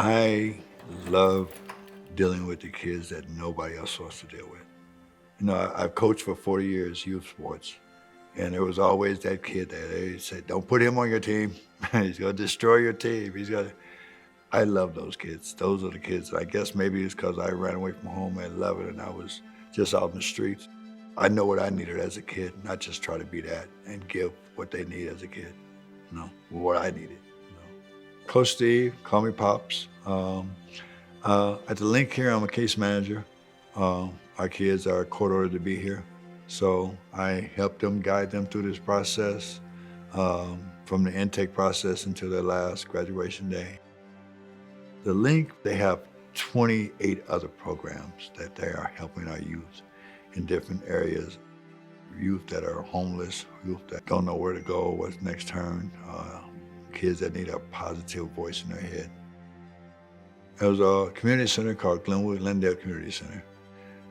I love dealing with the kids that nobody else wants to deal with. I've coached for 40 years youth sports, and there was always that kid that they said, "Don't put him on your team. He's gonna destroy your team. He's gonna." I love those kids. Those are the kids. I guess maybe it's because I ran away from home at 11 and I was just out in the streets. I know what I needed as a kid, not just try to be that and give what they need as a kid. What I needed. Coach Steve, call me Pops. At the link here, I'm a case manager. Our kids are court ordered to be here. So I help them, guide them through this process, from the intake process until their last graduation day. The link, they have 28 other programs that they are helping our youth in different areas. Youth that are homeless, youth that don't know where to go, what's next turn, kids that need a positive voice in their head. There was a community center called Glendale Community Center.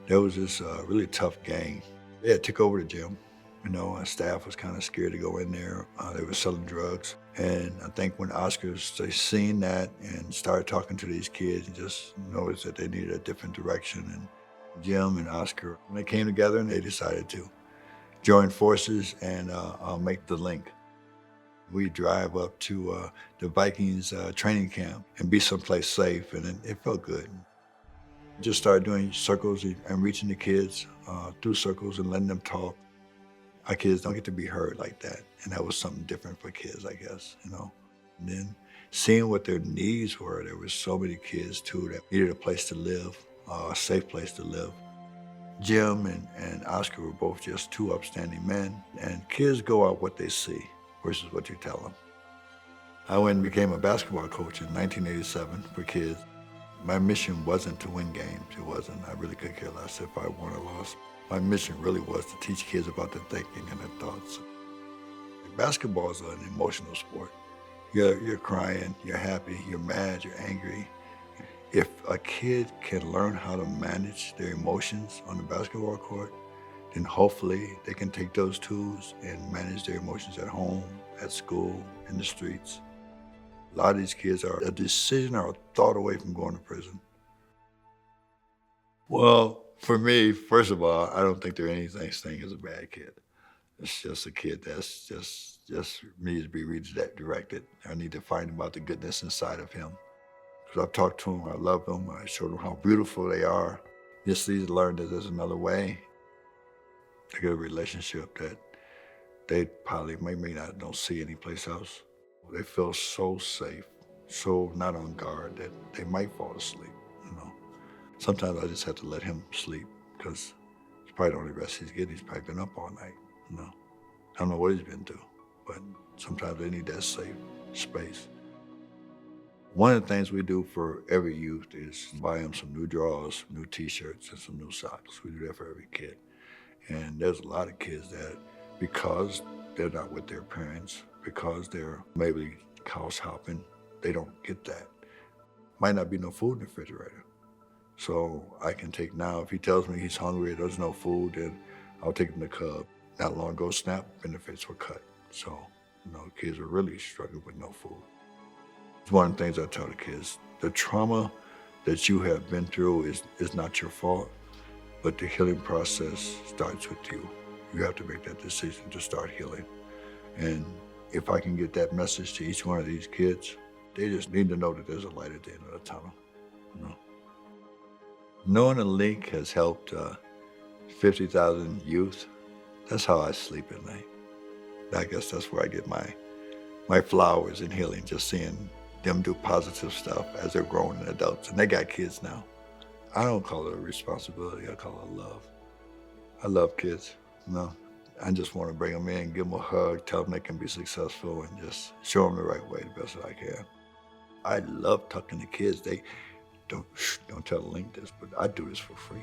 There was this really tough gang. They had took over the gym. Our staff was kind of scared to go in there. They were selling drugs. And I think when Oscars, they seen that and started talking to these kids and just noticed that they needed a different direction. And Jim and Oscar, when they came together and they decided to join forces and make the link. We drive up to the Vikings training camp and be someplace safe, and it felt good. Just started doing circles and reaching the kids through circles and letting them talk. Our kids don't get to be heard like that, and that was something different for kids, I guess. And then seeing what their needs were, there were so many kids too that needed a place to live, a safe place to live. Jim and Oscar were both just two upstanding men, and kids go out what they see versus what you tell them. I went and became a basketball coach in 1987 for kids. My mission wasn't to win games. It wasn't. I really could care less if I won or lost. My mission really was to teach kids about their thinking and their thoughts. Basketball is an emotional sport. You're crying, you're happy, you're mad, you're angry. If a kid can learn how to manage their emotions on the basketball court, then hopefully they can take those tools and manage their emotions at home, at school, in the streets. A lot of these kids are a decision or a thought away from going to prison. Well, for me, first of all, I don't think there any such thing as a bad kid. It's just a kid that's just needs to be redirected. I need to find out the goodness inside of him. Because I've talked to him, I love them, I showed them how beautiful they are. Just needs to learn that there's another way. They get a relationship that they probably may not don't see anyplace else. They feel so safe, so not on guard that they might fall asleep. Sometimes I just have to let him sleep because it's probably the only rest he's getting. He's probably been up all night. I don't know what he's been through, but sometimes they need that safe space. One of the things we do for every youth is buy them some new drawers, new t-shirts, and some new socks. We do that for every kid. And there's a lot of kids that, because they're not with their parents, because they're maybe house hopping, they don't get that. Might not be no food in the refrigerator. So I can take now, if he tells me he's hungry, there's no food, then I'll take him to Cub. Not long ago, SNAP benefits were cut. So, kids are really struggling with no food. It's one of the things I tell the kids. The trauma that you have been through is not your fault, but the healing process starts with you. You have to make that decision to start healing. And if I can get that message to each one of these kids, they just need to know that there's a light at the end of the tunnel. Knowing a link has helped 50,000 youth. That's how I sleep at night. I guess that's where I get my flowers in healing, just seeing them do positive stuff as they're growing and adults. And they got kids now. I don't call it a responsibility, I call it love. I love kids. I just want to bring them in, give them a hug, tell them they can be successful, and just show them the right way the best that I can. I love talking to kids. They don't tell Link this, but I do this for free.